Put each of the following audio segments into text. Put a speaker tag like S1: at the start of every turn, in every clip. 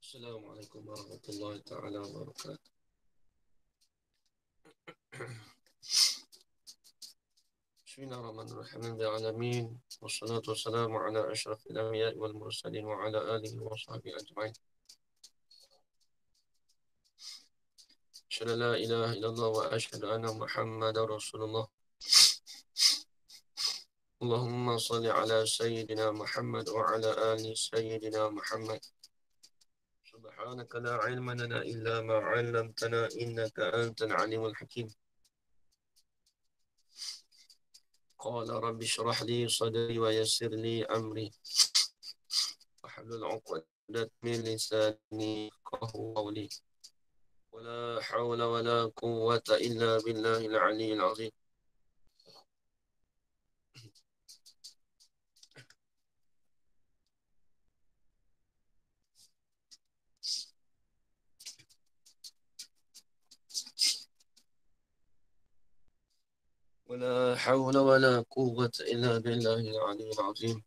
S1: Assalamualaikum warahmatullahi taala wabarakatuh. Bismillahirrahmanirrahim. Alamin. Wassalatu wassalamu ala asyrafil anbiya'i wal mursalin wa ala alihi wa sahbihi ajma'in. Asyhadu an la ilaha illallah wa asyhadu anna Muhammadar Rasulullah. Allahumma shalli ala sayyidina Muhammad wa ala ali sayyidina Muhammad. Subhanaka la ilma lana illa ma 'allamtana innaka antal alimul hakim. Qala rabbi shrah li sadri wa yassir li amri wahlul 'uqdatam min lisani yafqahu qawli. Wala hawla wala quwwata illa billahil 'aliyyil 'azim. ولا حول ولا قوة إلا بالله العلي العظيم.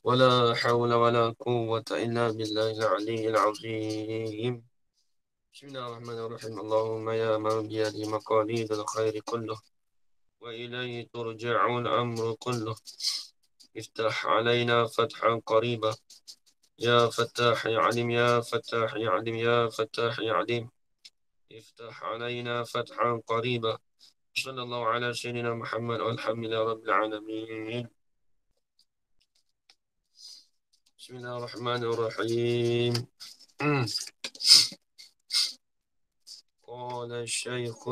S1: ولا حول ولا قوة إلا بالله العلي العظيم. بسم الله الرحمن الرحيم. اللهم يا من بيده مقاليد الخير كله وإليه ترجع الأمر كله افتح علينا فتحا قريبا يا فتاح يا عليم يا فتاح يا عليم يا فتاح يا عليم افتح علينا فتحا قريبا. صلى الله على سيدنا محمد والحمد لله رب العالمين. بسم الله الرحمن الرحيم. قال الشيخ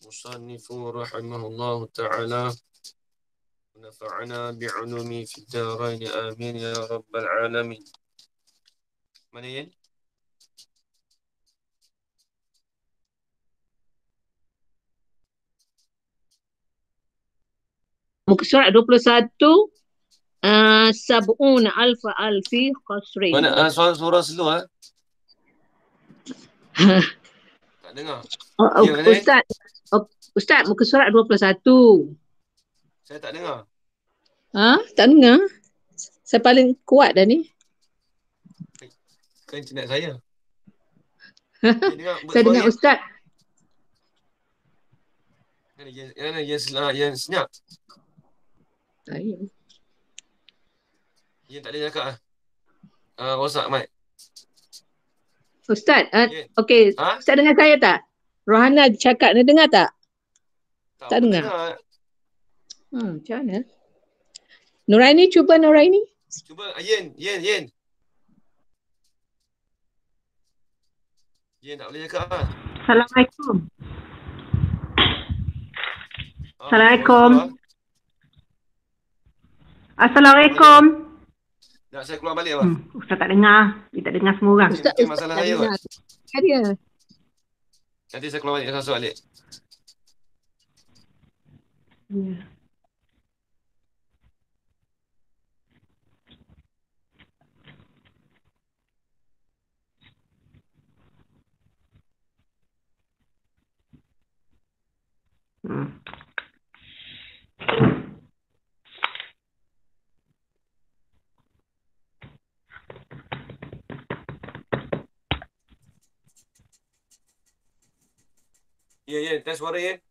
S1: المصنف رحمه الله تعالى ونفعنا بعلومه في الدارين آمين يا رب العالمين. منين؟
S2: Muka surat 21 sab'un alfa alfi qasrin.
S1: Mana surah slow tak dengar. Ya,
S2: Ustaz, muka surat 21.
S1: Saya tak dengar.
S2: Tak dengar? Saya paling kuat dah ni.
S1: Kan internet saya.
S2: Saya dengar Ustaz.
S1: Yang senyap.
S2: Saya.
S1: Yang tak boleh cakap rosak mic.
S2: Ustaz, okey. Ustaz dengar saya tak? Rohana cakap ni dengar tak? Tak dengar. Macam mana? Nuraini, cuba Nuraini.
S1: Cuba Yen. Yen tak boleh cakap
S3: Assalamualaikum. Assalamualaikum. Assalamualaikum.
S1: Nak saya keluar balik apa?
S3: Ustaz tak dengar. Dia tak dengar semua orang.
S2: Ustaz
S1: masalah saya kot.
S2: Dia.
S1: Nanti saya keluar balik, saya masuk balik.
S3: Ya.
S1: Ya, tes suara Yen.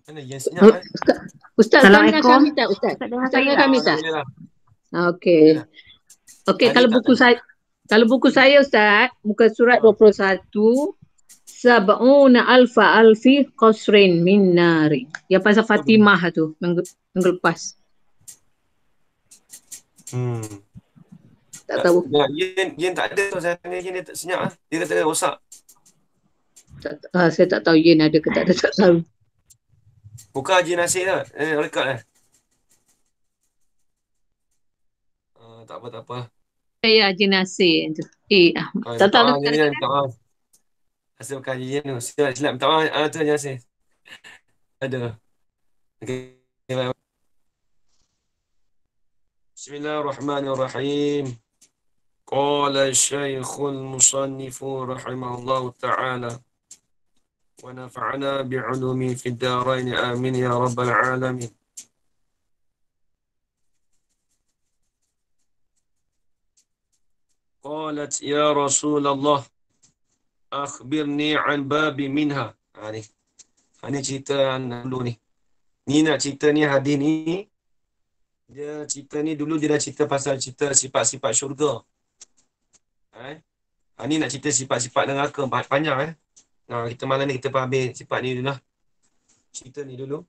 S1: Mana Yen senyap
S2: Ustaz, dengar kami tak Ustaz?
S3: Dengar
S2: kami tak?
S1: Alhamdulillah.
S2: Okey. Okey, kalau buku saya Ustaz, muka surat 21 sab'una alfa alfi qasrin min nari. Yang pasal Fatimah tu minggu lepas. Tak tahu.
S1: Yen tak ada tu. Saya tanya Yen, dia tak senyap Dia kata rosak.
S2: Saya tak tahu Yen ada ke tak ada, tak tahu.
S1: Buka Haji Nasir tu. Rekod tak apa.
S2: Ya, Haji Nasir tu. Tak tahu.
S1: Hasil bukan Haji Yen tu. Silap. Minta maaf. Tu Haji Nasir. Ada. Okay. Bismillahirrahmanirrahim. Qala Syekhul Musannif rahimahullah ta'ala ونفعنا بعلومه في الدارين آمين يا رب العالمين. قالت يا رسول الله أخبرني عن باب منها. Ini cerita dulu ni. Ni nak cerita ni, hadis ni. Dia cerita ni dulu dia dah cerita pasal cerita sifat-sifat syurga. Ni nak cerita sifat-sifat neraka. Panjang kita malam ni kita habis sifat ni dulu lah. Cerita ni dulu.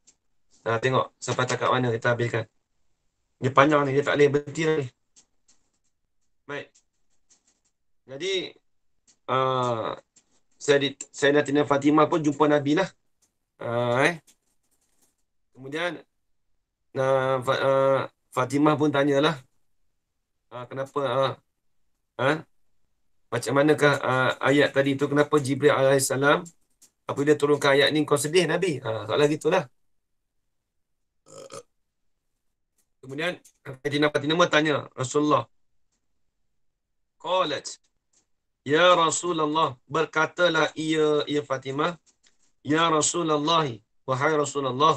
S1: Tengok sampai takat mana kita habiskan. Dia panjang ni, dia tak boleh berhenti ni. Baik. Jadi Sayyidatina Fatimah pun jumpa Nabi lah. Kemudian Fatimah pun tanyalah kenapa macam manakah ayat tadi tu, kenapa Jibril alaihissalam apabila turunkan ayat ni kau sedih Nabi, soalan gitulah. Kemudian Fatimah tanya Rasulullah, qalat ya Rasulullah, berkatalah ia Fatimah, ya Rasulullah, wahai Rasulullah,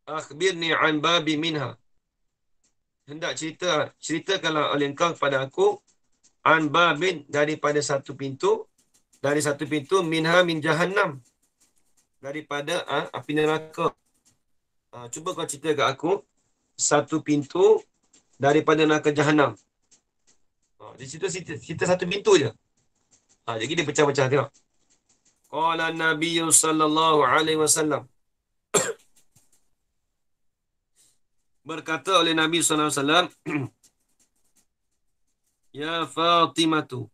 S1: akhbirni an babi minha, hendak ceritakanlah oleh engkau kepada aku an babin, daripada satu pintu, minha min jahannam, daripada api neraka. Cuba kau cerita kat aku satu pintu daripada neraka jahannam. Di situ cerita satu pintu je. Jadi dia pecah-pecah, tengok. Qala Nabi sallallahu alaihi wasallam, berkata oleh Nabi sallallahu alaihi wasallam, ya Fatimatu,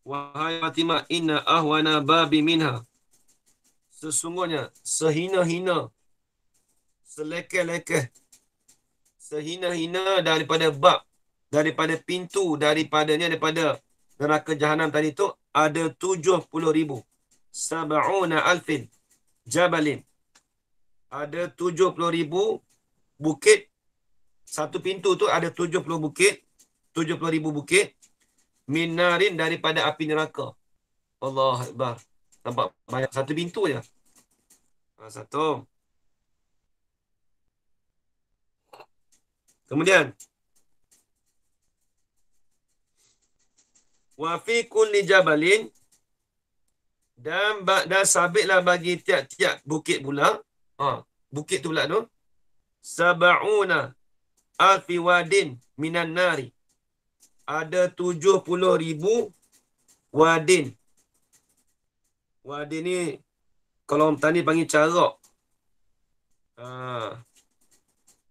S1: wahai Fatimah, inna ahwana babi minha, sesungguhnya sehina-hina, selekeh-lekeh, sehina-hina daripada bab, daripada pintu, daripada neraka jahanam tadi tu ada 70,000. Sab'una alfin jabalin. Ada 70,000 bukit. Satu pintu tu ada 70 bukit. 70,000 bukit. Minarin, daripada api neraka. Allah Akbar. Nampak banyak, satu pintu je. Satu. Kemudian wa fi kulli jabalin, dan sabitlah bagi tiap-tiap bukit pula. Bukit tu pula tu. Sab'una alfi wadin minan nari. Ada 70,000 wadin. Wadin ni kalau orang tani panggil carak.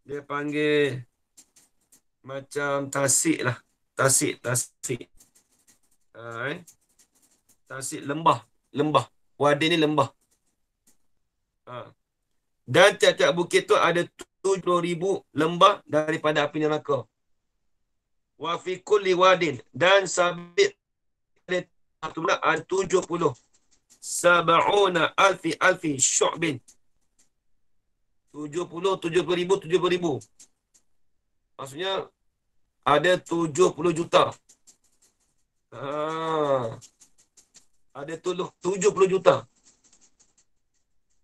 S1: Dia panggil macam tasik lah. Tasik. Tasik lembah. Wadin ni lembah. Dan tiap-tiap bukit tu ada 70,000 lembah daripada api neraka. Wa fi kulli wadin, dan sabit ada 70 sab'una alfi syu'bin. 70,000. Maksudnya ada 70 juta. Ada 70 juta.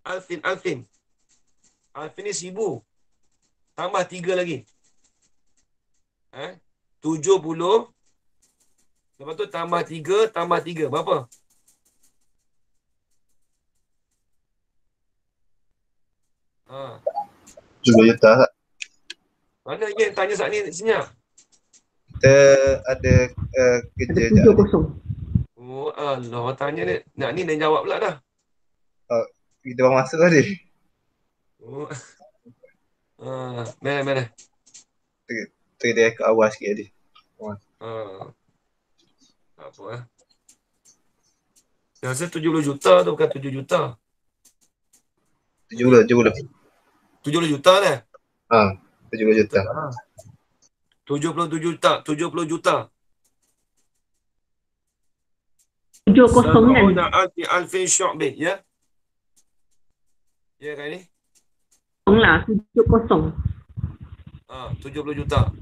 S1: Alfin. Alfin ni 1000. Tambah 3 lagi. 70. Lepas tu tambah 3. Berapa?
S4: Juga juta tak?
S1: Mana yang tanya saat ni senyap?
S4: Kita ada kerja je.
S3: 70.
S1: Oh Allah, tanya ni. Nak ni dah jawab pula dah.
S4: Kita baru masuk tadi.
S1: Oh. Mana?
S4: Dia ke awal sikit tadi.
S1: Tak apa Saya rasa 70 juta tu bukan 7 juta.
S4: 70
S1: juta lah.
S4: 70 juta.
S1: 77 juta. 70 juta.
S3: 70 kan?
S1: Alfin syu'bin, ya? Ya kan ni?
S3: Lah, 70.
S1: 70 juta.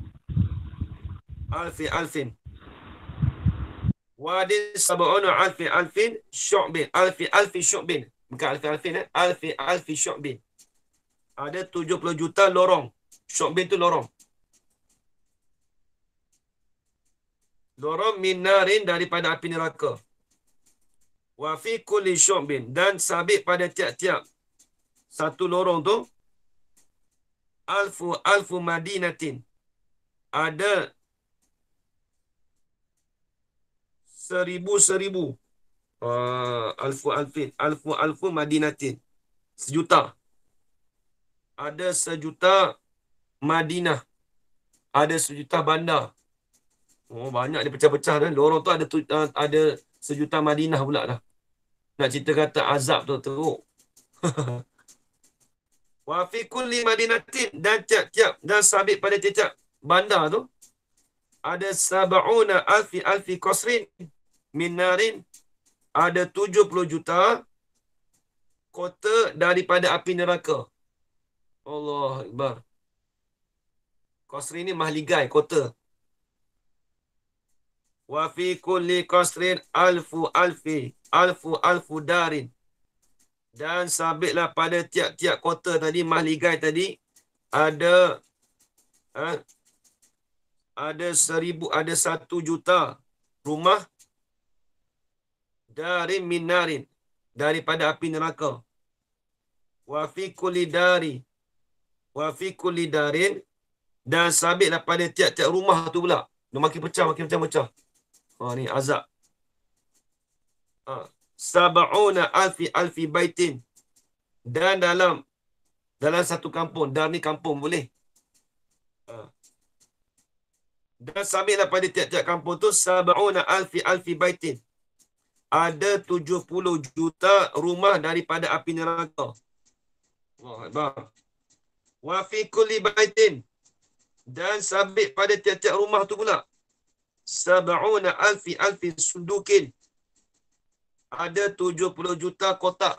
S1: Alfin. Wadin sab'una alfin syu'bin. Alfi syu'bin. Bukan alfin, alfi syu'bin. Ada 70 juta lorong. Syu'bin tu lorong. Lorong minarin daripada api neraka. Wa fi kulli syu'bin. Dan sabit pada tiap-tiap satu lorong tu. Alfu madinatin. Ada 1000. Alfu madinatin. Sejuta. Ada 1,000,000 Madinah. Ada 1,000,000 bandar. Oh, banyak dia pecah-pecah dah. Lorong tu ada 1,000,000 Madinah pula dah. Nak cerita kata azab tu teruk. Wa fi kulli madinatin, dan tiap-tiap dan sabit pada tiap-tiap bandar tu ada sab'una alfi qasrin min narin. Ada 70 juta kota daripada api neraka. Allah Akbar. Qasrin ni mahligai, kota. Wa fi kulli qasrin alfu darin. Dan sabitlah pada tiap-tiap kota tadi, mahligai tadi, ada 1,000,000 rumah darin minarin, daripada api neraka. Wa fi kulli darin, dan sabitlah pada tiap-tiap rumah tu pula. Dia makin pecah. Ni azab. Sab'una alfi baitin. Dan dalam satu kampung. Dar ni kampung boleh. Dan sabitlah pada tiap-tiap kampung tu sab'una alfi baitin. Ada 70 juta rumah daripada api neraka. Allahu Akbar. Wa fi kulli baitin. Dan sabit pada tiap-tiap rumah tu pula sab'una alfi sundukin. Ada 70 juta kotak.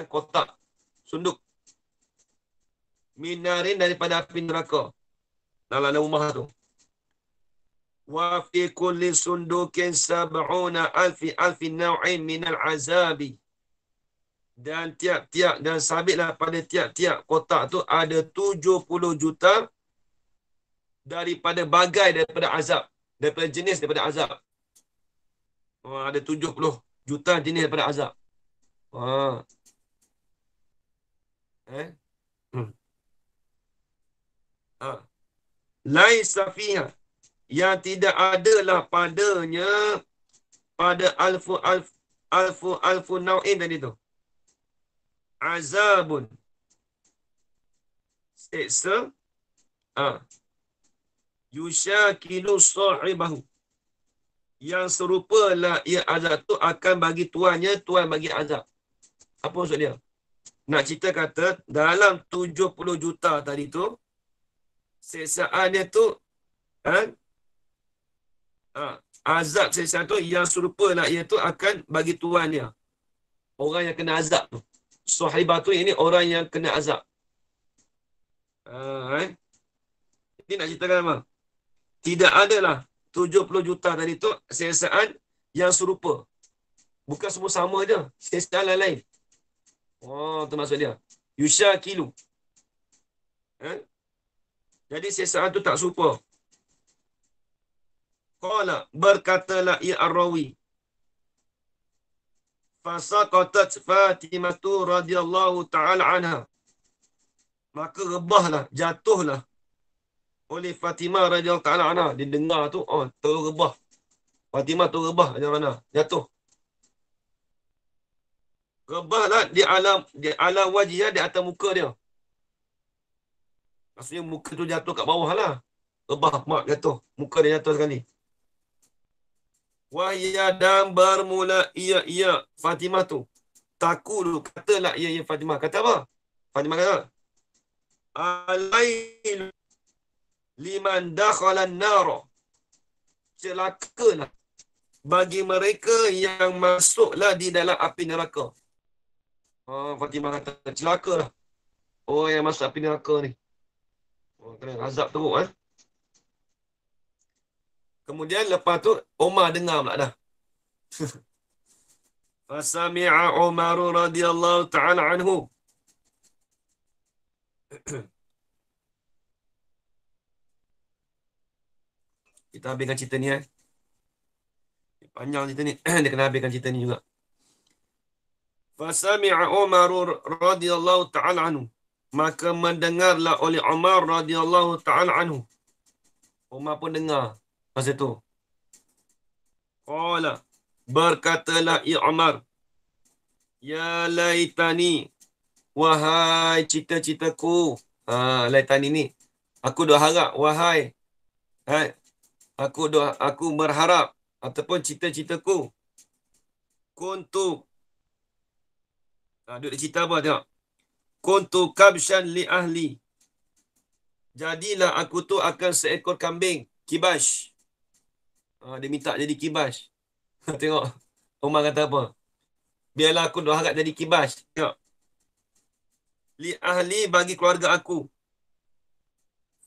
S1: Kotak. Sunduk. Minarin daripada api neraka. Dalam rumah tu. Wa fi kulli sundukin sab'una alfi naw'in minal azabi. Dan tiap-tiap, dan sabitlah pada tiap-tiap kotak tu ada 70 juta daripada azab. Daripada jenis daripada azab. Ada 70 juta jenis daripada azab. Laisa fiha, yang tidak adalah padanya, pada alfu nau'in tadi tu, azabun, siksa, yushakilu sahibahu, yang serupalah ia azab tu akan bagi tuannya, tuan bagi azab. Apa maksud dia? Nak cerita kata dalam 70 juta tadi tu, siksaan dia tu azab siksaan tu yang serupalah ia tu akan bagi tuan dia, orang yang kena azab tu. Sahibah tu ini orang yang kena azab. Ini nak ceritakan apa? Tidak adalah 70 juta tadi tu siksaan yang serupa. Bukan semua sama je, siksaan lain-lain. Tu maksud dia. Yushakilu. Jadi siksaan tu tak serupa. Qala, berkatalah ia ar-rawi. Fasaqatat Fatimatu radhiyallahu ta'ala anha. Maka rebahlah, jatuhlah oleh Fatimah radhiyallahu ta'ala anha. Dia dengar tu, terrebah. Fatimah tu rebah macam mana? Jatuh. Rebahlah di alam wajah, di atas muka dia. Maksudnya muka tu jatuh kat bawah lah. Rebah, mak jatuh. Muka dia jatuh sekali. Wahya, dan bermula ia Fatimah tu. Takulu, katalah ia Fatimah. Kata apa? Fatimah kata, Alailu liman dakhalan nara. Celakalah bagi mereka yang masuklah di dalam api neraka. Fatimah kata, celakalah orang yang masuk api neraka ni. Kena azab teruk. Kemudian lepas tu Umar dengar pula dah. Fasami'a Umar radhiyallahu ta'ala anhu. Kita habiskan cerita ni Panjang cerita ni. Dia kena habiskan cerita ni juga. Fasami'a Umar radhiyallahu ta'ala anhu. Maka mendengarlah oleh Umar radhiyallahu ta'ala anhu. Umar pun dengar masa tu. Qala, berkatalah ya Umar, ya laitani, wahai cita-citaku. Laitani ni, aku dah harap, wahai, aku berharap ataupun cita-citaku. Kuntu, duduk cerita apa tengok. Kuntu kabshan li ahli. Jadilah aku tu akan seekor kambing, kibash. Dia minta jadi kibash. Tengok, Umar kata apa? Biarlah aku dah harap jadi kibash. Tengok. Li ahli, bagi keluarga aku.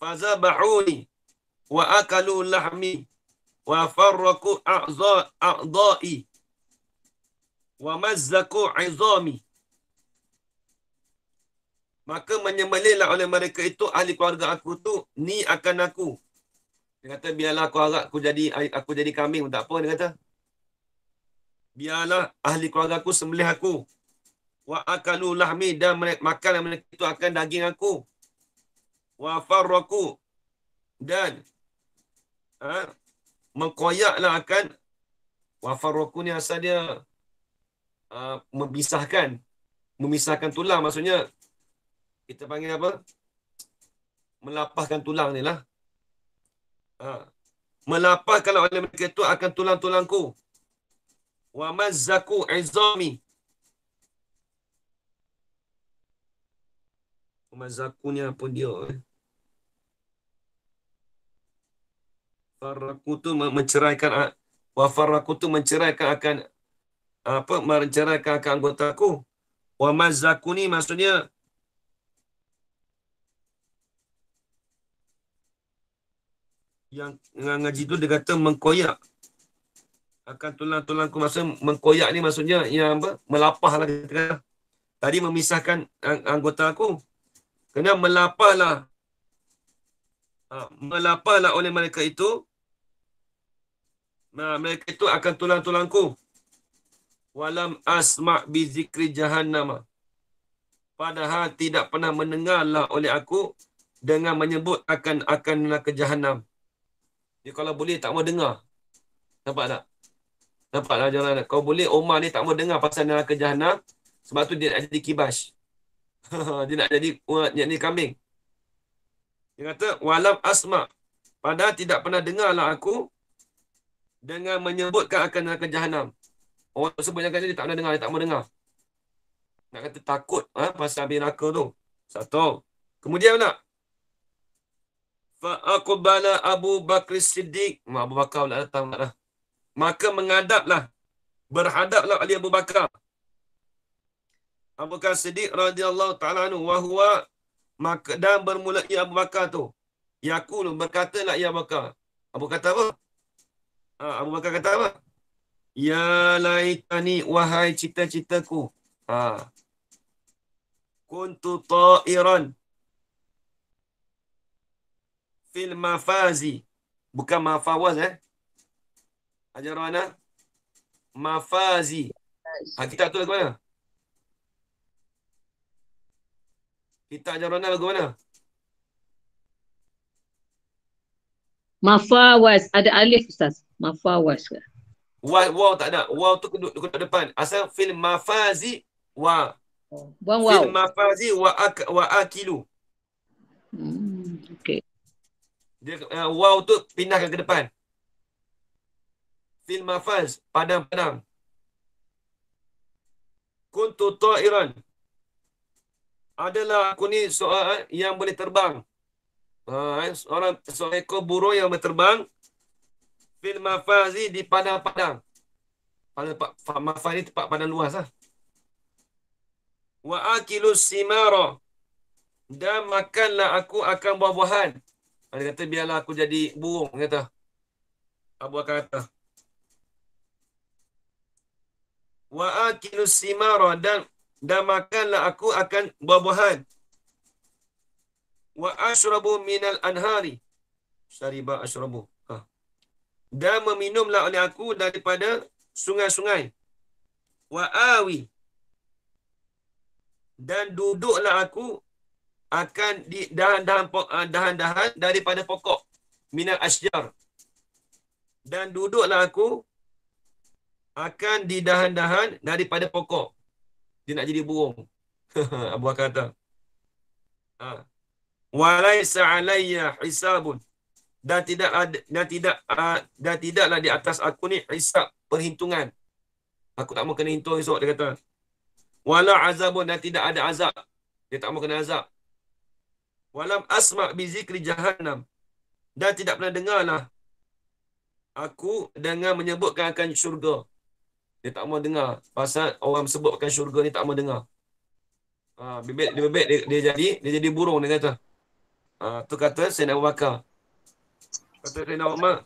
S1: Fazabahuni wa akalu lahmi wa farraku a'dha'i wa mazzaku 'izami. Maka menyembelihlah oleh mereka itu ahli keluarga aku tu ni akan aku. Dia kata biarlah aku harap aku jadi kambing, tak apa dia kata. Biarlah ahli keluarga aku sembelih aku. Wa akalu lahmi, dan makan mereka itu akan daging aku. Wa farraku, dan mengkoyaklah akan. Wa farraku ni asal dia memisahkan tulang, maksudnya kita panggil apa? Melapahkan tulang ni lah. Melapahkan oleh mereka itu akan tulang-tulangku. Wa mazzaku 'izami. Mazzaku ni apa dia? Farraku tu menceraikan. Wa farraku tu menceraikan akan menceraikan akan anggotaku. Wa mazzaku ni maksudnya yang ngaji tu dia kata mengkoyak akan tulang-tulangku. Maksudnya mengkoyak ni maksudnya yang apa? Melapah lah kita kata. Tadi memisahkan anggota aku. Kena melapahlah oleh mereka itu. Mereka itu akan tulang-tulangku. Walam asma' bi zikri jahannam. Padahal tidak pernah mendengarlah oleh aku dengan menyebut akan neraka jahanam. Dia kalau boleh tak mau dengar. Nampak tak? Nampaklah jalan. Kau boleh Umar ni tak mau dengar pasal neraka jahanam, sebab tu dia nak jadi kibash. Dia nak jadi kambing. Dia kata walam asma', padahal tidak pernah dengarlah aku dengan menyebutkan akan neraka jahanam. Orang tersebut yang kata dia tak pernah dengar, dia tak mau dengar. Nak kata takut pasal api neraka tu. Satu. Kemudian nak fa aqbala Abu Bakr Siddiq. Abu Bakar pula datang dah. Maka berhadaplah Ali Abu Bakar. Abu Bakar Siddiq radhiyallahu ta'ala anhu wa huwa, maka dan bermula ia Abu Bakar tu. Yaqulu, berkatalah ia Abu Bakar. Abu kata apa? Abu Bakar kata apa? Ya laitani, wahai cita-citaku. Kuntu ta'iran fil mafazi. Bukan mafawaz Ajar mana? Mafazi. Kitab tu lagu mana? Kitab ajar mana lagu mana?
S2: Mafawas. Ada alif Ustaz. Mafawas ke?
S1: Waw tak ada. Waw tu duduk depan. Asal fil mafazi wa.
S2: Buang
S1: Fil
S2: waw.
S1: mafazi wa akilu.
S2: Okey.
S1: Dia waw tu pindahkan ke depan. Fil mafaz, padang-padang. Kuntu ta'iran. Adalah aku ni seorang yang boleh terbang. Seorang ekor burung yang berterbang. Fil mafazi, di padang-padang. Mafaz ni tempat padang luas lah. Wa akilu simara. Dan makanlah aku akan buah-buahan. Dia kata biarlah aku jadi burung, kata. Abu Bakar kata, wa akilus simara, dan makanlah aku akan buah-buahan. Wa ashrabu minal anhari. Syariba ashrabu. Dan meminumlah oleh aku daripada sungai-sungai. Wa awi, dan duduklah aku akan di dahan-dahan daripada pokok. Minal asjar, dan duduklah aku akan di dahan-dahan daripada pokok. Dia nak jadi burung. Abu Bakar kata. Walaisa alayya hisabun, dan tidaklah di atas aku ni hisab, perhitungan. Aku tak mau kena hitung esok, dia kata. Wala azabun, dan tidak ada azab. Dia tak mau kena azab. Walam asma' bi zikri jahannam, dan tidak pernah dengarlah aku dengan menyebutkan akan syurga. Dia tak mau dengar pasal orang sebutkan syurga ni, tak mau dengar. Bebek dia jadi burung, dia kata. Tu kata Sayyidina Abu Bakar. Kata Sayyidina Umar.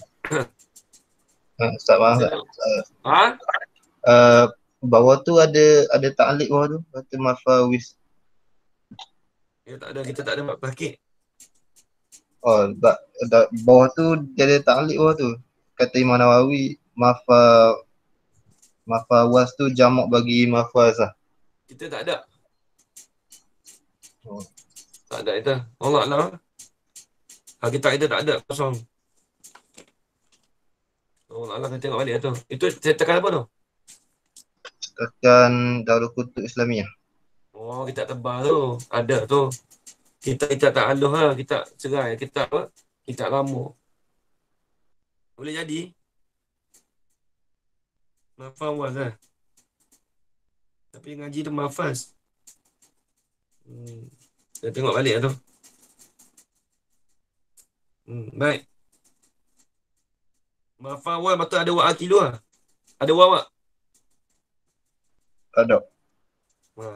S4: Ustaz, maaf tak? Bawah tu ada ta'liq bawah tu. Kata mafawis.
S1: Ya, tak ada, kita tak ada mak pakit.
S4: Oh, bawah tu dia ada ta'liq bawah tu. Kata Imam Nawawi, mafawas tu jamak bagi mafazah.
S1: Kita tak ada.
S4: Oh.
S1: Tak ada itu. Allah Allah. Kita tak ada, kosong. Allah Allah, kita tengok balik tu. Itu saya tekan apa tu?
S4: Tekan Darul Kutub Islamiah.
S1: Oh, kita tebal tu. Ada tu. Kita tak aluh lah. Kita cerai. Kita apa? Kita lama. Boleh jadi. Mafawaz lah. Tapi ngaji tu mafaz. Kita tengok balik tu. Baik. Mafawaz betul ada wa akilu lah. Ada wa mak?
S4: Tak ada.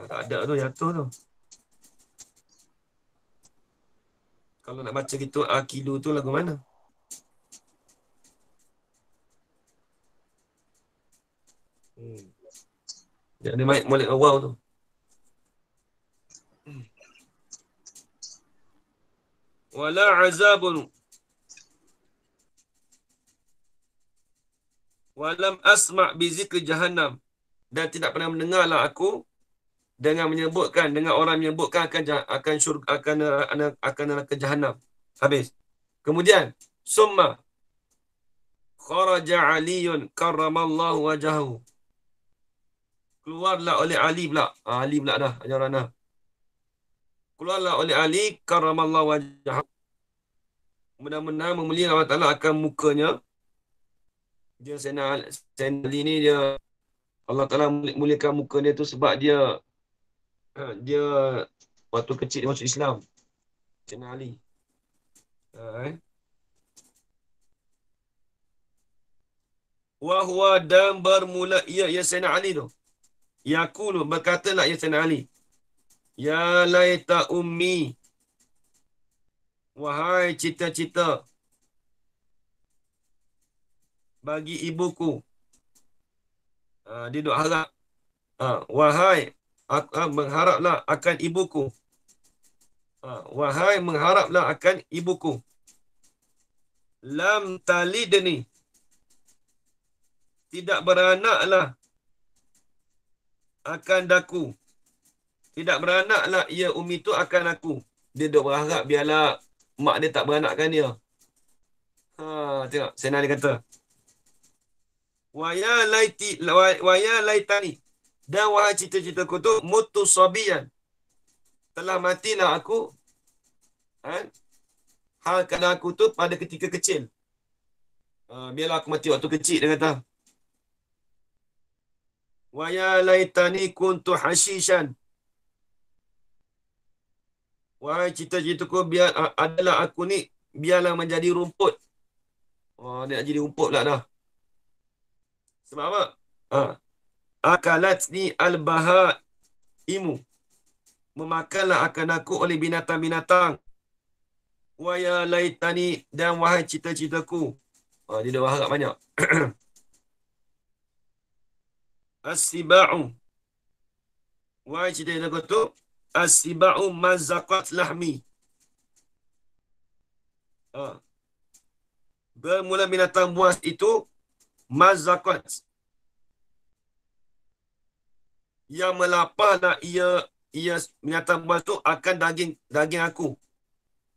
S1: Tak ada tu, jatuh tu. Kalau nak baca gitu akidu tu lagu mana? Dia ada mic molek awal tu. Wala azabun walam asma' bi zikri jahannam, dan tidak pernah mendengarlah aku dengan orang menyebutkan akan syurga, akan neraka jahannam. Habis. Kemudian summa kharaja aliyun karramallahu wajahu, keluarlah oleh Ali pula. Ali pula dah ajaran dah. Keluarlah oleh Ali karramallahu wajahu, mudah-mudahan memuliakan Allah Ta'ala akan mukanya. Dia Sayyidina Ali ni, dia Allah Ta'ala muliakan muka dia tu sebab dia waktu kecil dia masuk Islam. Sayyidina Ali. Wa huwa, dan bermula ya Sayyidina Ali tu. Yaqulu, berkatalah ya Sayyidina Ali. Ya laita ummi, wahai cita-cita bagi ibuku. Dia duk harap. Wahai, mengharaplah akan ibuku. Wahai, mengharaplah akan ibuku. Lam talidni, tidak beranaklah akan daku. Tidak beranaklah ia umi tu akan aku. Dia duk berharap biarlah mak dia tak beranakkan dia. Tengok, Sayyidina Ali kata. Wa ya laitani, dan wahai cita-citaku tu mutu sabiyan, telah matilah aku, halkan aku tu pada ketika kecil. Biarlah aku mati waktu kecil, dia kata. Wa ya laitani kuntu hashishan, wahai cita-citaku adalah aku ni biarlah menjadi rumput. Dia nak jadi rumput pula dah. Sebab apa? Akalatni al-bahaimu, memakanlah akan aku oleh binatang-binatang. Wa ya laitani, dan wahai cita-citaku Dia ada harap banyak. As-siba'u. Wahai cerita lagu tu. As-siba'u mazaqat lahmi. Bermula binatang buas itu mazaqat. Yang melapahlah ia binatang buas tu akan daging aku.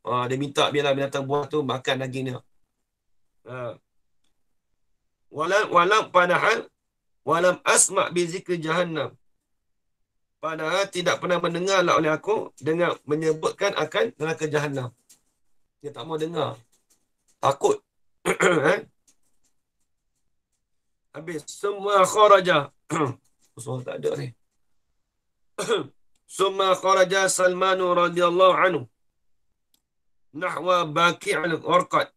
S1: Dia minta biarlah binatang buas tu makan daging dia. Walam asma' bi zikri jahannam. Padahal tidak pernah mendengarlah oleh aku dengan menyebutkan akan neraka jahannam. Dia tak mau dengar. Takut. Habis semua kharaja. Suara tak ada ni. Summa kharaja Salman radhiyallahu anhu nahwa Baqi' al-Gharqad.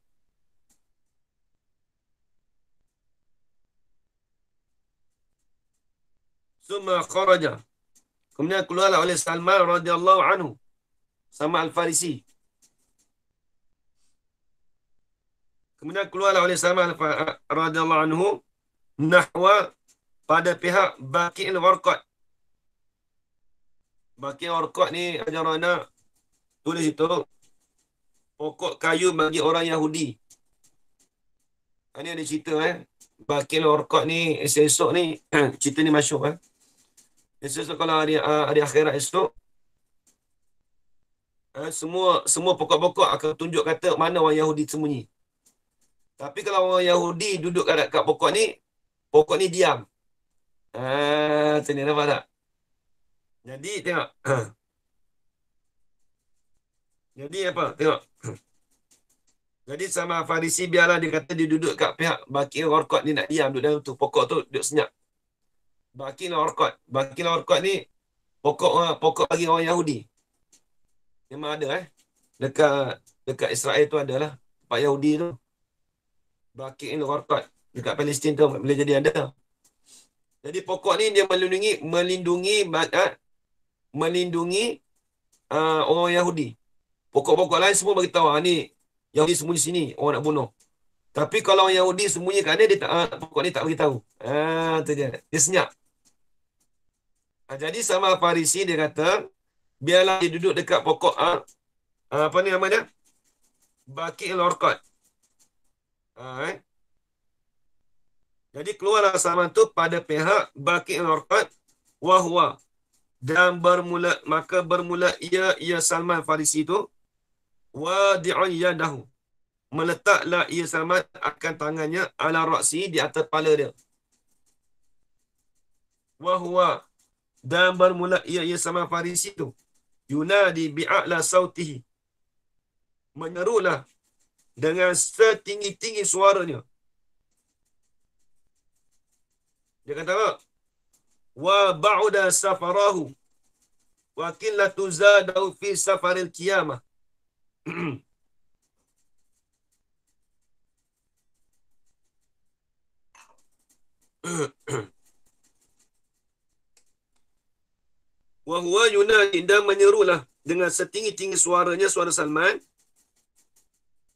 S1: Summa kharaja. Kemudian keluarlah oleh Salman radhiyallahu anhu, Salman al-Farisi. Kemudian keluarlah oleh Salman radhiyallahu anhu nahwa pada pihak Baqi' al-Gharqad. Baqi' al-Gharqad ni ajarana tulis itu pokok kayu bagi orang Yahudi. Ini ada cerita Baqi' al-Gharqad ni esok ni cerita ni masyhur esok kalau hari akhirat esok semua pokok-pokok akan tunjuk kata mana orang Yahudi sembunyi. Tapi kalau orang Yahudi duduk kat pokok ni diam. Tu ni nampak tak? Jadi tengok. Jadi apa? Tengok. Jadi sama Farisi biarlah dia kata dia duduk kat pihak Baqi' al-Gharqad ni nak diam duduk dalam tu. Pokok tu duduk senyap. Baqi' al-Gharqad ni pokok bagi orang Yahudi. Memang ada dekat Israel tu adalah tempat Yahudi tu. Baqi' al-Gharqad dekat Palestin tu boleh jadi ada. Jadi pokok ni dia melindungi orang Yahudi. Pokok-pokok lain semua bagi tahu ni Yahudi sembunyi sini, orang nak bunuh. Tapi kalau orang Yahudi sembunyi kat dia pokok ni tak bagi tahu. Tu dia. Dia senyap. Jadi sama Farisi dia kata, biarlah dia duduk dekat pokok apa ni nama dia? Baqi' al-Gharqad. Jadi keluarlah Salman tu pada pihak Baqi' al-Gharqad wahwa dan bermula ia Salman Farisi tu wadi'un yadahu, meletaklah ia Salman akan tangannya ala ra'si, di atas kepala dia. Wahwa dan bermula ia Salman Farisi tu yunadi bi'a'la sautihi, menyerulah dengan setinggi-tinggi suaranya. Dia kata apa? Wa ba'uda safarahu wa qillatu zadahu fi safaril qiyamah. Wa huwa yunadi, dan menyerulah dengan setinggi-tinggi suaranya, suara Salman.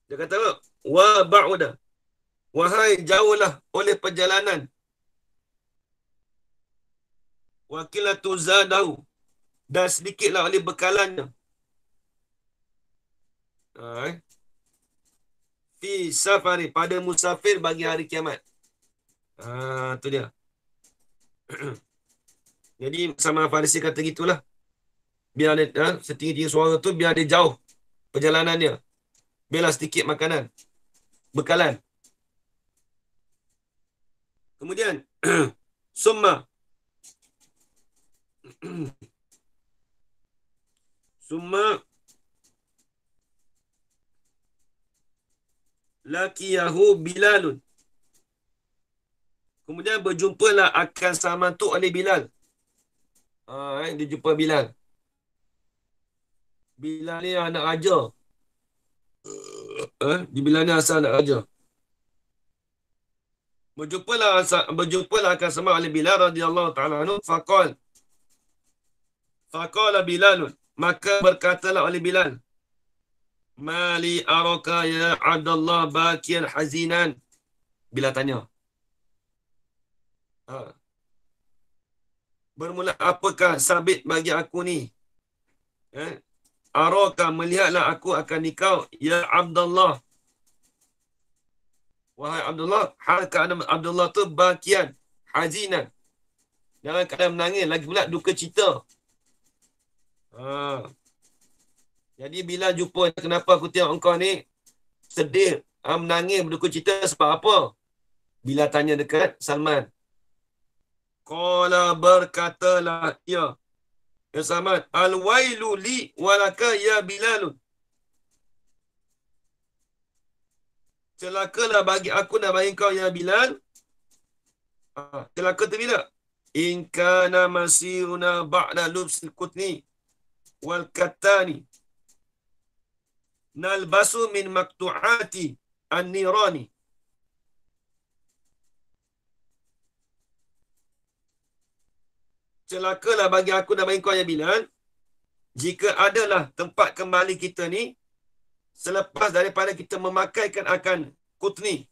S1: Dia kata apa? Wa ba'uda, wahai jauhlah oleh perjalanan, wa qillatu zadahu, dan sedikitlah oleh bekalannya. Fi safari, pada musafir bagi hari kiamat. Tu dia. Jadi sama Farisi kata gitulah. Biar dia setinggi-tinggi suara tu, biar dia jauh perjalanan dia. Biarlah sedikit makanan, bekalan. Kemudian summa laqiyahu Bilalun. Kemudian berjumpalah akan Salman tu oleh Bilal. Dia jumpa Bilal. Bilal ni anak raja. Bilal ni asal anak raja. Berjumpalah akan Salman oleh Bilal radhiyallahu ta'ala anhu. Faqala Bilalun, maka berkatalah oleh Bilal, Mali araka ya Abdullah bakian hazinan. bila tanya. Ha. Bermula, apakah sabit bagi aku ni? Araka, melihatlah aku akan nikah, ya Abdullah. Wahai Abdullah, hal keadaan Abdullah tu bakian, hazinan. Dalam keadaan menangis, lagi pula duka cita. Ha. Jadi bila jumpa, kenapa aku tengok engkau ni sedih, menangis, berduka cita, sebab apa? Bila tanya dekat Salman. Qala, berkatalah ya Salman, al-wailu li walaka ya Bilalun. Celakalah bagi aku dan bagi kau ya Bilal. Celaka tu bila? In kana masiruna ba'da lubsil kutni wal kattani nalbasu min maqtu'ati an-nirani. Celakalah bagi aku dan bagi kau ya Bilal, jika adalah tempat kembali kita ni selepas daripada kita memakaikan akan kutni.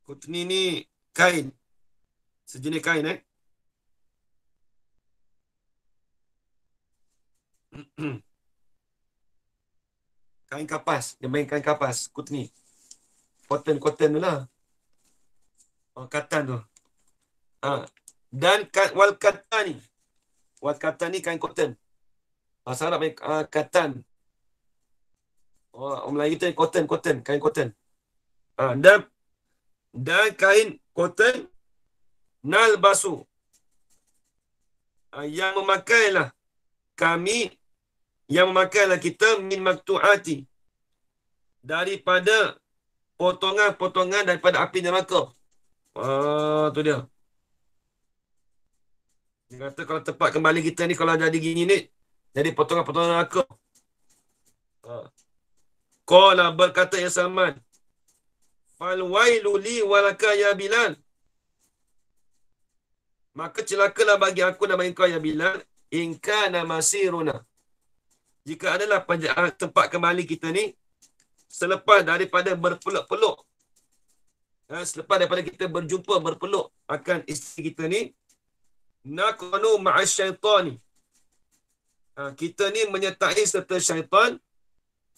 S1: Kutni ni kain, sejenis kain kain kapas, dia main kain kapas, kutni. Cotton tu lah. Katan tu. Dan wal katani. Wal katani kain cotton. Bahasa Arab main katan. Orang Melayu tu cotton, kain cotton. Dan kain cotton nal basu. Yang memakailah kami, yang memakailah kita min maktu'ati, daripada potongan-potongan daripada api neraka. Tu dia. Dia kata kalau tempat kembali kita ni kalau jadi gini ni, jadi potongan-potongan neraka. Qala, berkata ya Salman, fal wailu li walaka ya Bilal. Maka celakalah bagi aku dan bagi kau ya Bilal, in kana masiruna, jika adalah tempat kembali kita ni selepas daripada berpeluk-peluk, selepas daripada kita berjumpa berpeluk akan isteri kita ni, naqanu ma'asyaitani, kita ni menyertai serta syaitan,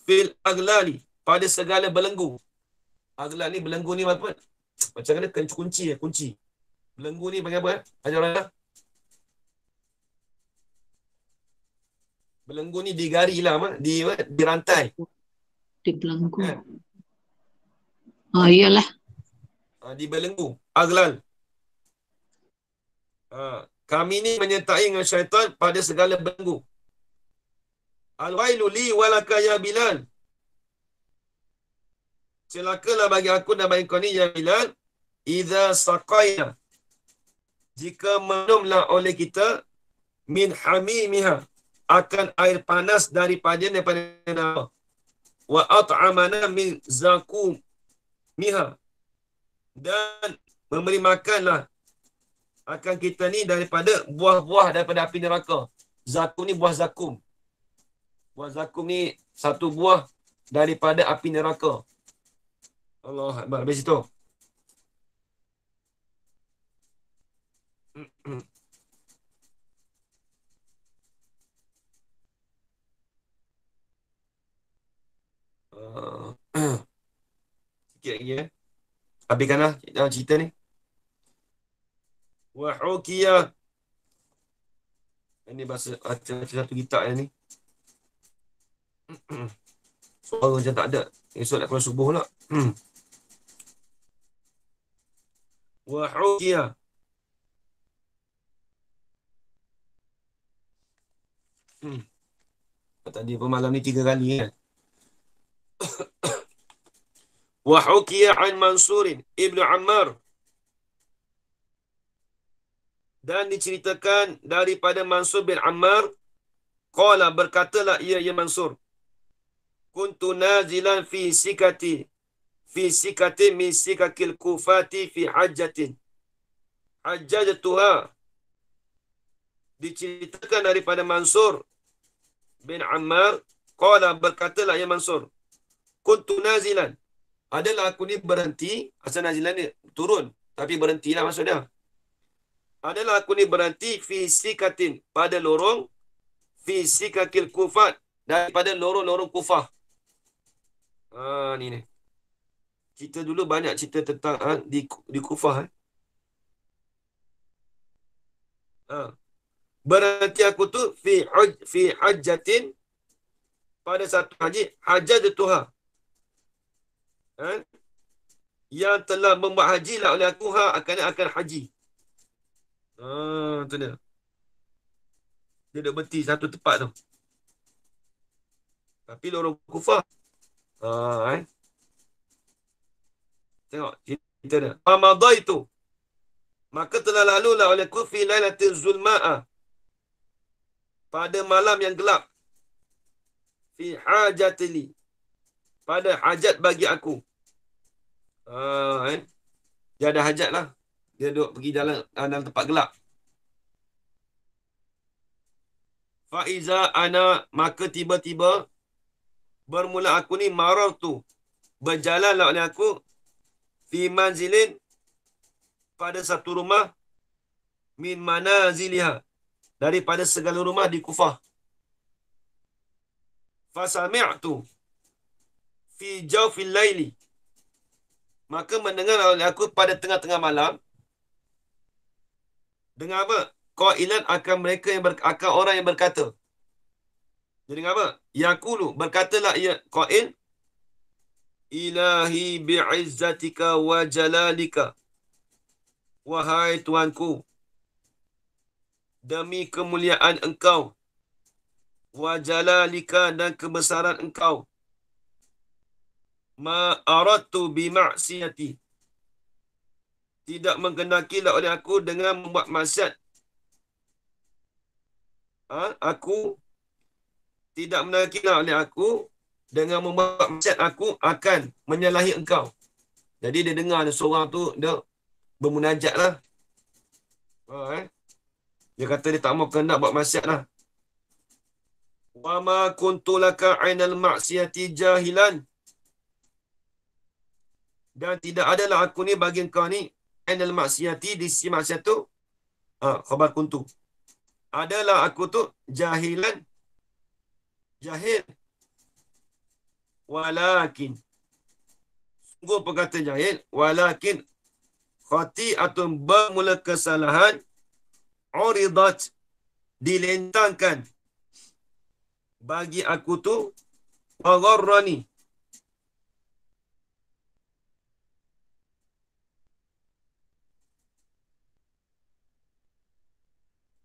S1: fil aglali, pada segala belenggu. Aglal ni, belenggu ni apa? Macam mana kunci. Belenggu ni panggil apa? Ajar orang. Belenggu ni digari lah, dirantai.
S2: Di belenggu. Iyalah.
S1: Di belenggu. Aglal. Kami ni menyertai dengan syaitan pada segala belenggu. Al-wailu li walaka ya Bilal. Celakalah bagi aku dan bagi kau ni ya Bilal, idza saqaina, jika minumlah oleh kita, min hamimiha, akan air panas daripada neraka, wa at'amana min zakumiha, dan memberi makanlah akan kita ni daripada buah-buah daripada api neraka. Zakum ni buah zakum. Buah zakum ni satu buah daripada api neraka. Allah Akbar. Habis itu. Sikit lagi habiskanlah cerita ni. Wa hukiya. Ini bahasa satu kitab ni. Suara macam tak ada. Esok nak keluar subuh pula. Wa hukiya. Tadi pemalam ni 3 kali kan. Wa hukiya an Mansur ibn Ammar, dan diceritakan daripada Mansur bin Ammar, qala, berkatalah ia ya Mansur, kuntu nazilan fi sikati min sikakil kufati fi hajjatin hajjatuha. Diceritakan daripada Mansur bin Ammar, qala, berkatalah ya Mansur, kuntu nazilan, adalah aku ni berhenti, asal nazilan ni turun, tapi berhentilah maksudnya. Adalah aku ni berhenti fi sikatin, pada lorong, fi sikakil kufat, daripada lorong-lorong Kufah. Ni ni. Cerita dulu banyak cerita tentang di Kufah. Berhenti aku tu fi hajjatin, pada satu haji, hajjatuha, yang telah membuat haji lah oleh aku, akan haji. Tu dia. Dia duduk berhenti satu tempat tu. Tapi lorong Kufah. Tengok cerita dia. Amadai tu, maka telah lalulah oleh aku fi lailatul zulma'a, pada malam yang gelap, fi hajatili, pada hajat bagi aku. Dia ada hajat lah. Dia duduk pergi dalam tempat gelap. Faiza ana, maka tiba-tiba bermula aku ni marar tu, berjalanlah oleh aku, fi manzilin, pada satu rumah, min manaziliha, daripada segala rumah di Kufah. Fasami'tu fi jawfil laili, maka mendengar oleh aku pada tengah-tengah malam. Dengar apa? Qailan, akan mereka yang akan orang yang berkata. Jadi dengar apa? Yaqulu, berkatalah ia qail, ilahi bi'izzatika wa jalalika, wahai Tuhanku, demi kemuliaan engkau, wa jalalika, dan kebesaran engkau, ma aradtu bi ma'siyati, tidak mengkenakilah oleh aku dengan membuat maksiat. Aku tidak menakilah oleh aku dengan membuat maksiat, aku akan menyalahi engkau. Jadi dia dengar seorang tu, dia bermunajat lah. Dia kata dia tak mau kena buat maksiat lah. Wa ma kuntu laka 'ainal ma'siyati jahilan, dan tidak adalah aku ni bagi engkau ni, 'ainal ma'siyati, di sisi maksiat tu, khabar kuntu, adalah aku tu jahilan, jahil. Walakin, sungguh perkata jahil, walakin khati'atun, bermula kesalahan, uridat, dilentangkan bagi aku tu, wa gharrani,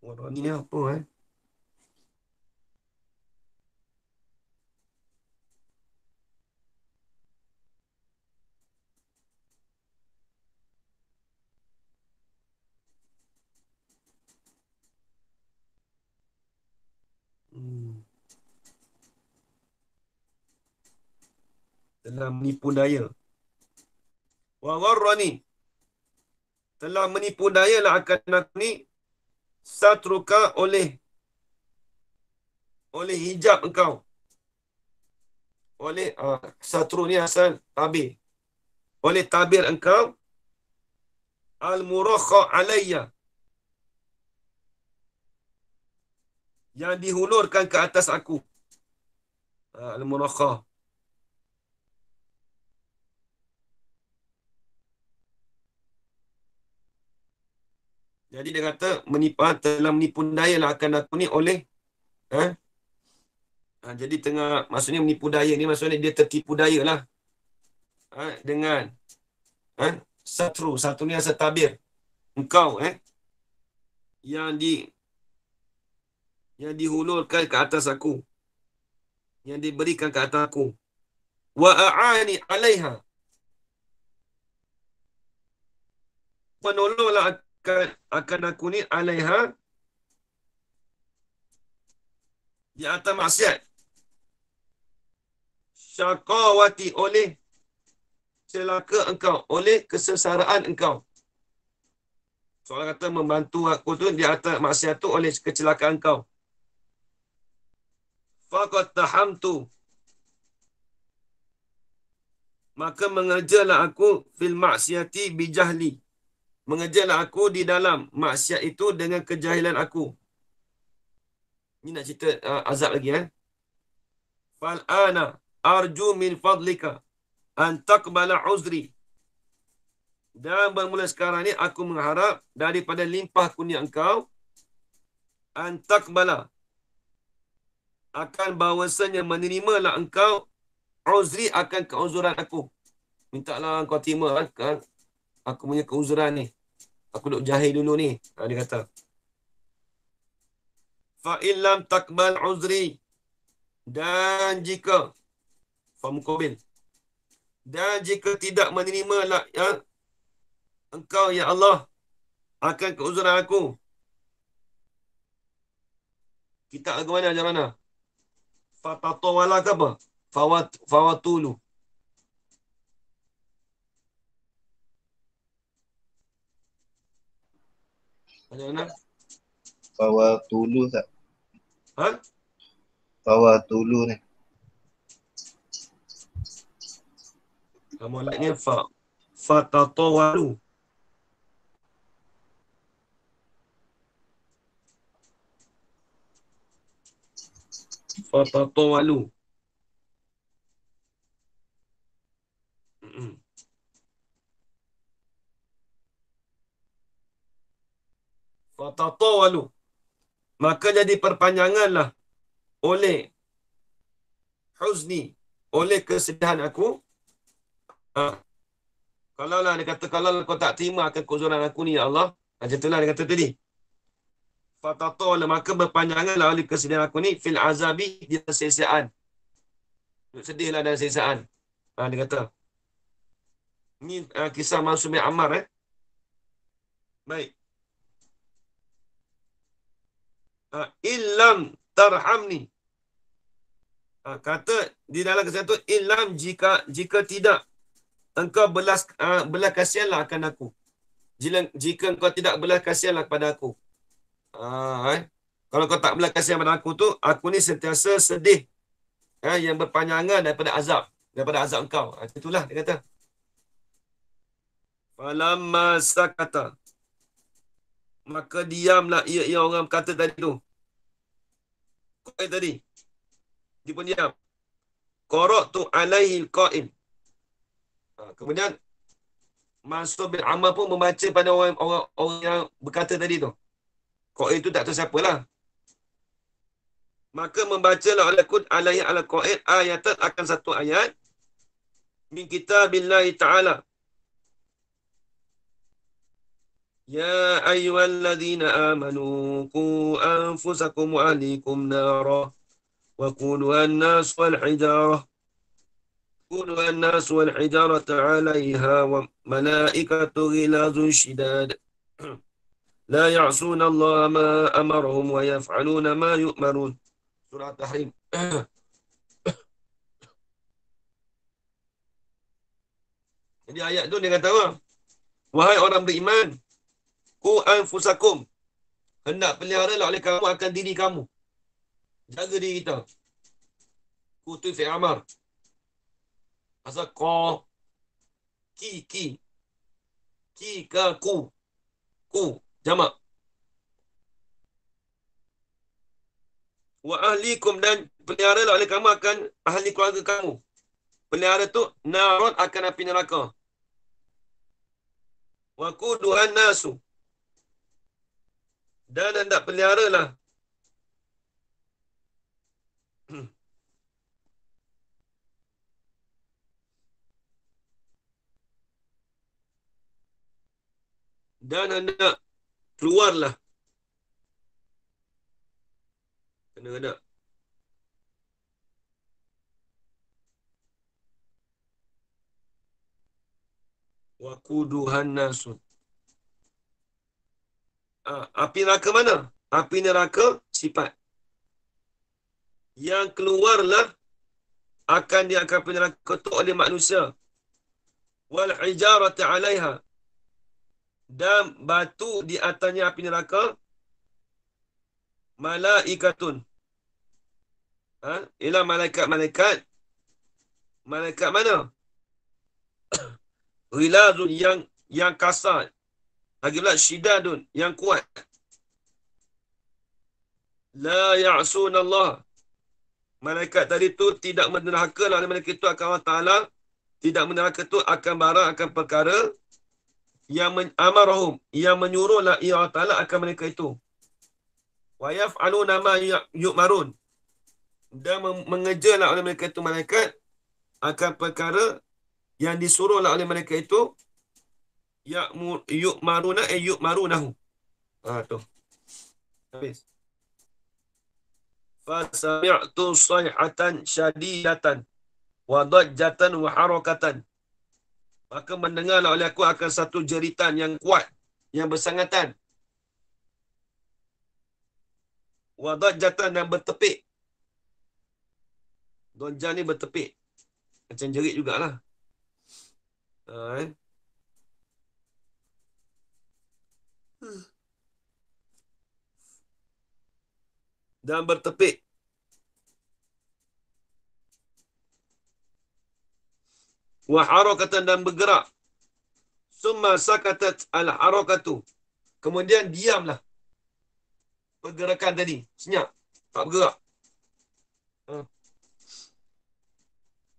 S1: gharrani ni apa telah menipu daya. Wa gharrani, telah menipu daya lah akan aku ni, satruka, oleh hijab engkau. Oleh satru ni asal tabir. Oleh tabir engkau, al-murakha alayya, yang dihulurkan ke atas aku. Al-murakha. Jadi dia kata telah menipu daya lah akan aku ni oleh jadi maksudnya menipu daya ni maksudnya dia tertipu daya lah dengan satu ni asal tabir engkau yang dihulurkan ke atas aku, yang diberikan ke atas aku. Wa a'ani 'alaiha, menolonglah akan aku ni 'alaiha, di atas maksiat, syaqawati, oleh celaka engkau, oleh kesesaraan engkau. Soalan kata membantu aku tu di atas maksiat tu oleh kecelakaan engkau. Faqad tahamtu, maka mengejarlah aku fil maksiati bijahli. Mengejarlah aku di dalam maksiat itu dengan kejahilan aku. Ini nak cerita azab lagi Fal ana arju min fadlika an taqbala uzri. Dan bermula sekarang ni aku mengharap daripada limpah kurnia engkau an taqbala akan bahawasanya menerimalah engkau uzri akan keuzuran aku. Mintalah engkau terima kan aku punya keuzuran ni. Aku duk jahil dulu ni. Dia kata fa illam taqbal uzri, dan jika fa muqabil, dan jika tidak menerima engkau ya Allah akan keuzuran aku. Kita lagu mana macam mana? Fatatawala ke apa? Fawatulu. Macam mana?
S4: Fawatulu tak?
S1: Ha?
S4: Fawatulu ni.
S1: Kamu like fatatawalu. Fatatawalu. Fatatawalu. Maka jadi perpanjanganlah oleh huzni, oleh kesedihan aku. Kalau lah dia kata, kalau kau tak terima akan keuzuran aku ni ya Allah. Macam itulah dia kata tadi. Fatatawala, maka berpanjanganlah oleh kesedihan aku ni fil azabi, di sesiaan. Sedihlah dan sesiaan. Dia kata. Ini kisah Mansur bin Ammar. Baik. Illam tarhamni. Kata di dalam kisah itu, illam jika tidak engkau belas kasihanlah akan aku. Jika engkau tidak belas kasihanlah kepada aku. Kalau kau tak belas kasihan pada aku tu, aku ni sentiasa sedih. Yang berpanjangan daripada azab engkau. Itulah dia kata. Falamma sakata, maka diamlah ia orang kata tadi tu. Qail tadi. Dia pun diam. Qara'tu alaihi al-qa'il. Kemudian Mansur bin Ammar pun membaca pada orang yang berkata tadi tu. Qail tu tak tahu siapalah. Maka membacalah oleh Qud alaihi al-qa'il ayatan, akan satu ayat min kitabillahi ta'ala. Ya ayyuhalladzina amanu qu anfusakum wa ahlikum nara wa quduha an-nas wal hijarah wal hijarata 'alayha wa malaikatu ghilazun shidad la ya'suna Allah ma amarahum wa yaf'aluna ma yu'marun. Surah Tahrim. Jadi ayat tu dia kata apa? Wahai orang beriman, ku anfusakum, hendak peliharalah oleh kamu akan diri kamu. Jaga diri kita. Ku tu fi'il amar. Asal ko, ki ke ku jamak. Wa ahlikum, dan peliharalah oleh kamu akan ahli keluarga kamu. Pelihara tu narot akan api neraka. Wa quduhan nasu, dan hendak peliharalah dan hendak keluarlah. Kena wa quduhan nasu. Api neraka mana? Api neraka sifat. Yang keluarlah akan diangkat api neraka tu oleh manusia. Wal hijarati 'alaiha, dan batu di atasnya api neraka malaikatun. Ialah malaikat-malaikat. Malaikat mana? Ghilazun yang kasar. Lagi pula syidadun yang kuat. La ya'sunallah. Malaikat tadi tu tidak menderhaka oleh malaikat itu akan Allah Ta'ala. Tidak menderhaka itu akan barang, akan perkara yang amarahum, yang menyuruhlah ia Allah Ta'ala akan mereka itu. Wa yaf'aluna ma yu'marun. Dan mengejarlah oleh mereka itu malaikat akan perkara yang disuruhlah oleh mereka itu yu'maruna yu'marunahu. Tu. Habis. Fasami'tu sayhatan syadidatan wa dajjatan wa harakatan. Maka mendengarlah oleh aku akan satu jeritan yang kuat, yang bersangatan. Wa dajjatan dan bertepik. Dajjal ni bertepik. Macam jerit jugalah. Dan bertepik. Wa harakatan dan bergerak. Summa sakatat al-harakatu. Kemudian diamlah pergerakan tadi. Senyap. Tak bergerak.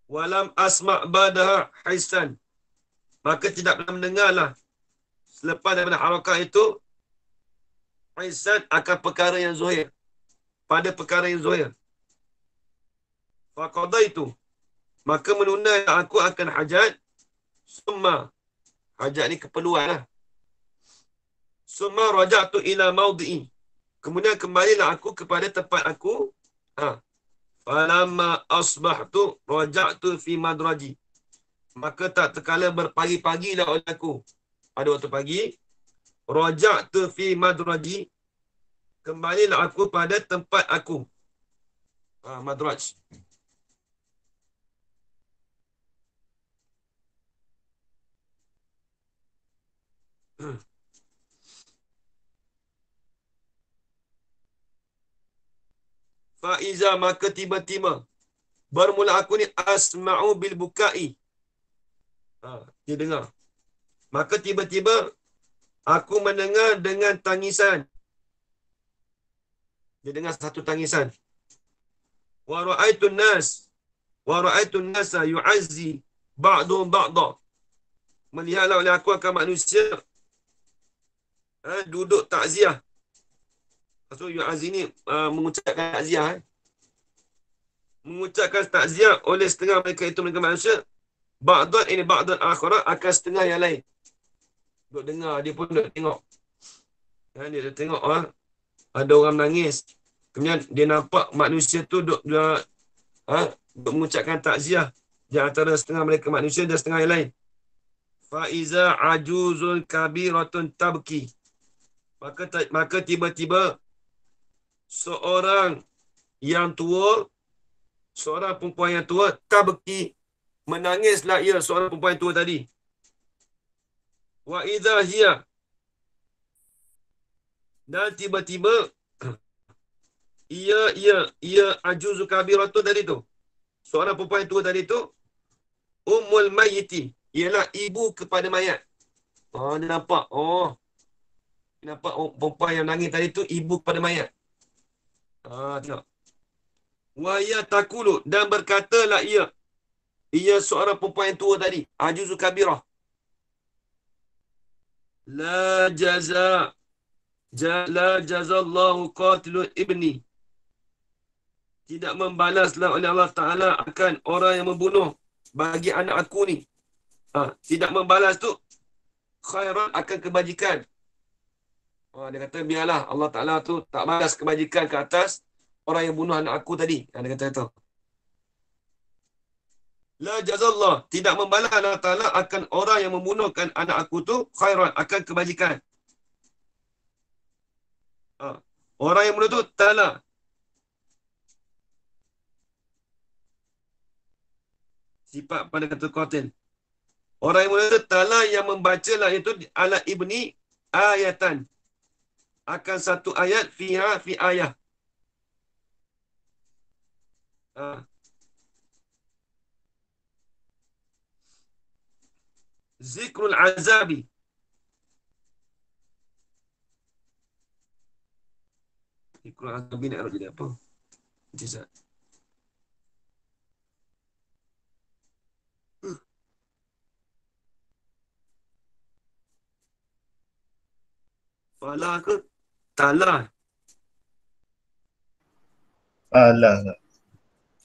S1: Walam asma' badaha hisan. Maka tidak pernah mendengarlah selepas daripada harakah itu hisan akan perkara yang zuhir. Pada perkara yang zuhir. Faqadaitu. Maka menunda aku akan hajat. Summa. Hajat ni keperluan lah. Summa raja'tu ila mawdi'i. Kemudian kembalilah aku kepada tempat aku. Falamma asbahtu raja'tu fi madraji. Maka tak terkala berpagi-pagilah oleh aku. Pada waktu pagi. Raja'tu fi madraji. Kembalilah aku pada tempat aku. Madraj. Fa'iza maka tiba-tiba bermula aku ni asma'u bil bukai. Dia dengar. Maka tiba-tiba aku mendengar dengan tangisan. Dia dengar satu tangisan. Wa ra'aitun nasa yu'azzi ba'dhum ba'dha. Melihatlah oleh aku akan manusia duduk takziah. Maksud yu'azzi ni mengucapkan takziah. Mengucapkan takziah oleh setengah mereka itu mereka manusia. Ba'dhan ini ba'dhan akhirat akan setengah yang lain. Duk dengar, dia pun duk tengok. Dia duk tengok ada orang menangis. Kemudian dia nampak manusia tu duk mengucapkan takziah di antara setengah mereka manusia dan setengah yang lain. Faiza ajuzul kabiratun tabki. Maka tiba-tiba seorang yang tua, seorang perempuan yang tua tabki, menangislah ia seorang perempuan yang tua tadi. Wa idza hiya, dan tiba-tiba ia ajuzu kabiratun tadi tu, seorang perempuan yang tua tadi tu, ummul mayyiti, ialah ibu kepada mayat. Dia nampak. Nampak perempuan yang nangis tadi tu ibu kepada mayat. Tengok. Wa ya takulu, dan berkatalah ia seorang perempuan yang tua tadi, ajuzu kabirah. La jazallahu qatilul ibni. Tidak membalaslah oleh Allah Ta'ala akan orang yang membunuh bagi anak aku ni. Tidak membalas tu khairan akan kebajikan. Dia kata biarlah Allah Ta'ala tu tak balas kebajikan ke atas orang yang bunuh anak aku tadi. Dia kata tu. La jazallah, tidak membalas Allah Ta'ala akan orang yang membunuhkan anak aku tu khairan akan kebajikan. Orang yang bunuh tu Ta'ala. Sifat pada kata qatil. Orang yang bunuh tu Ta'ala yang membacalah itu ala ibni ayatan. Akan satu ayat fiha fi ayah. zikrul azabi. Zikrul azabi nak jadi apa? Mujizat. Fala ke? Tala.
S4: Alah.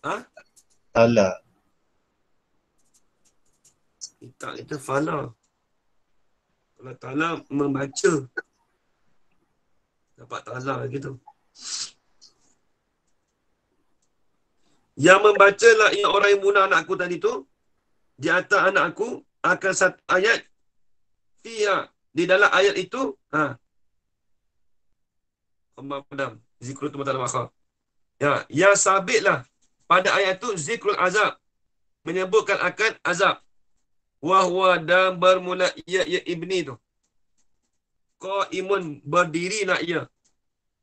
S1: Ha?
S4: Alah.
S1: Tak, itu fala. Kalau tala membaca. Dapat tala gitu. Yang membacalah ia orang yang bunuh anak aku tadi tu. Di atas anak aku akan satu ayat. Fiha. Di dalam ayat itu. Allah padam. Zikrul tu matal makhar. Ya, yang sabitlah pada ayat itu zikrul azab. Menyebutkan akan azab. Wahwa dan bermula ia ibni tu. Qaimun berdiri nak ia.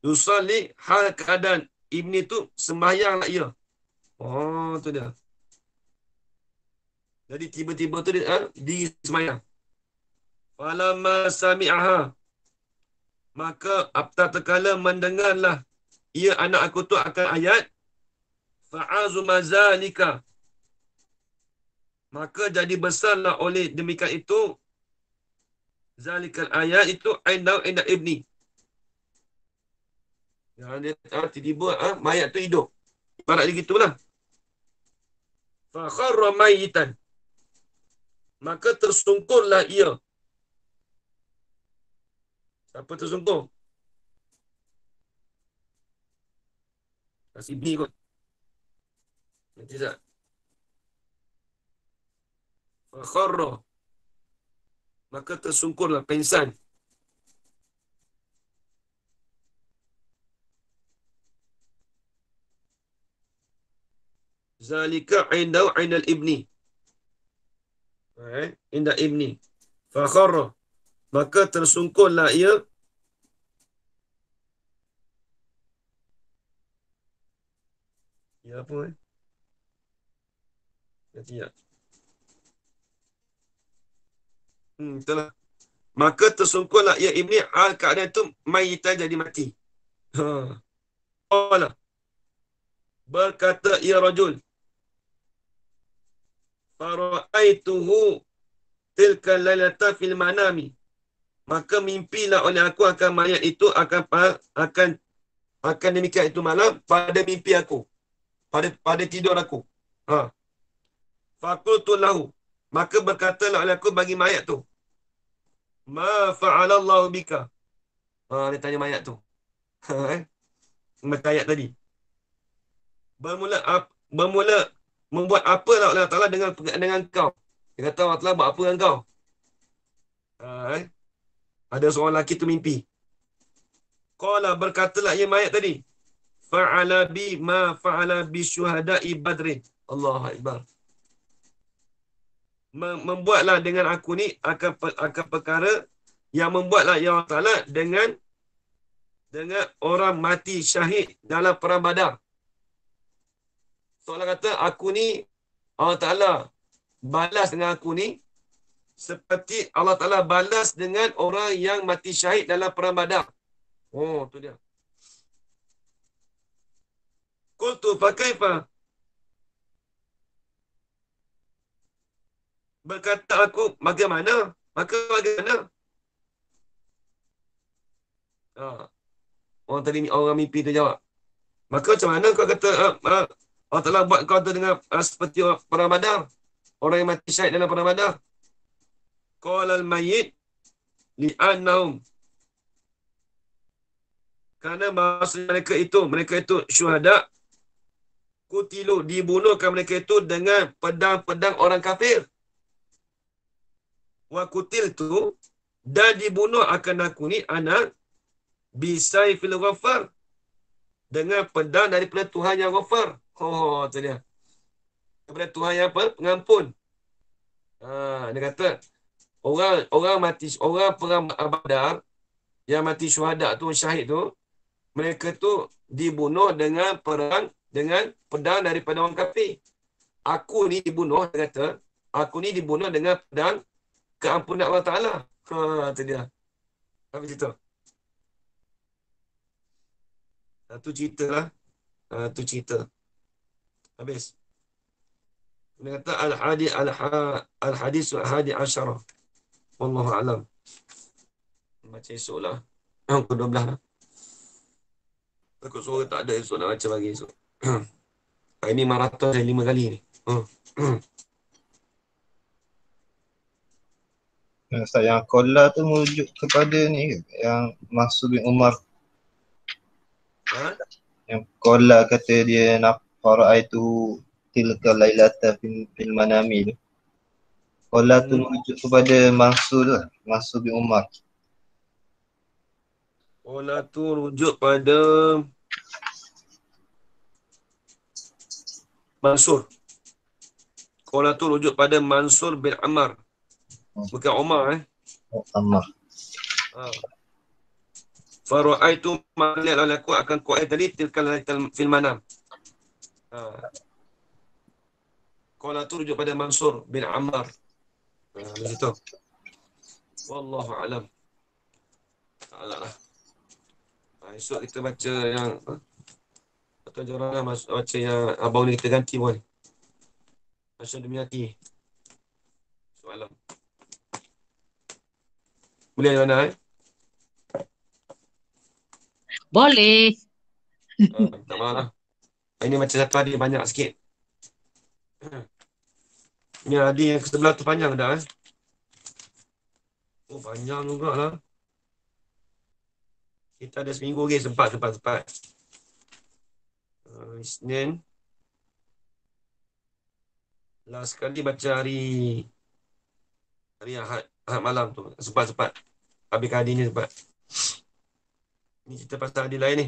S1: Yusalli hal keadaan ibni tu sembahyang nak ia. Oh, tu dia. Jadi tiba-tiba tu dia di sembahyang. Falamma sami'aha. Maka apta terkala mendengarlah ia anak aku tu akan ayat fa'azuma zalika. Maka jadi besarlah oleh demikian itu zalikal ayat itu inda ibni. Yang dia tiba-tiba mayat tu hidup. Ibarat dia gitulah. Fa kharra mayitan. Maka tersungkurlah ia. Siapa tersungkur? Si B kot. Nanti tak? Fa kharra. Maka tersungkurlah, pengsan. Zalika indal ibni. Inda ibni. Fa kharra. Maka tersungkurlah ia. Ya apa nanti ya. Itulah. Maka tersungkurlah ia ibni hal keadaan itu mayitan jadi mati. Allah. Berkata ia rajul. Fara'aituhu tilka lailata fil manami. Maka mimpilah oleh aku akan mayat itu akan demikian itu malam pada mimpi aku. Pada tidur aku. Faqultu lahu. Maka berkatalah oleh aku bagi mayat tu. Ma fa'alallahu bika. Dia tanya mayat tu. Macam ayat tadi. Bermula membuat apa lah Allah Ta'ala dengan kau. Dia kata Allah Ta'ala buat apa dengan kau. Ada seorang lelaki tu mimpi. Qala berkatalah ia mayat tadi. Fa'ala bi ma fa'ala bi syuhada'i badrin. Allahu Akbar. Membuatlah dengan aku ni akan perkara yang membuatlah ya Allah Ta'ala dengan orang mati syahid dalam perang Badar. Soalan kata aku ni Allah Ta'ala balas dengan aku ni seperti Allah Ta'ala balas dengan orang yang mati syahid dalam perang Badar. Oh, tu dia. Qultu fa kaifa? Berkata aku, bagaimana? Maka bagaimana? Orang mimpi tu jawab. Maka macam mana kau kata Allah Ta'ala buat kau tu dengan seperti perang Badar? Orang yang mati syahid dalam perang Badar. Qala al-mayyit li'annahum. Kerana maksud mereka itu syuhada, kutilu, dibunuhkan mereka itu dengan pedang-pedang orang kafir. Wa kutil tu, dan dibunuh akan aku ni anak bisaifil ghafar, dengan pedang daripada Tuhan yang ghafar. Oh, tu dia. Daripada Tuhan yang pengampun. Dia kata orang mati, orang perang Badar yang mati syuhada tu, syahid tu, mereka tu dibunuh dengan pedang daripada orang kafir. Aku ni dibunuh, dia kata, aku ni dibunuh dengan pedang keampunan Allah Ta'ala. Itu dia. Habis itu. Satu cerita lah. Satu cerita. Habis. Dia kata al-hadis al-hadi asyarah. Wallahu a'lam. Baca esok lah. Pukul 12 lah. Takut suara tak ada esok nak baca pagi esok. Hari ni maraton saya 5 kali ni.
S4: Ustaz, yang kola tu merujuk kepada ni ke? Yang Mansur bin Umar.
S1: Ha?
S4: Yang kola kata dia nak fara'aitu tilka lailata fil manami tu. Kola tu merujuk kepada Mansur lah. Mansur bin Umar.
S1: Kola tu rujuk pada Mansur. Kola tu rujuk pada Mansur bin Ammar. Bukan Umar
S4: Ammar.
S1: Fara'aitu melihat oleh aku akan kuat tadi tilkal fil manam. Kola tu rujuk pada Mansur bin Ammar. Begitu. Wallahu a'lam. Ta'ala lah. Esok kita baca yang atau jorang lah baca yang abang ni kita ganti pun. Asyhadu billahi. Soalan. Boleh mana
S2: Boleh.
S1: tak malah. Ini macam satu hadis banyak sikit. Ini hadis yang sebelah tu panjang dah Oh panjang jugalah. Kita ada seminggu lagi sempat. Isnin. Last sekali baca hari Ahad malam tu. Sempat. Habis hadis ni sempat. Ni cerita pasal hadis lain ni.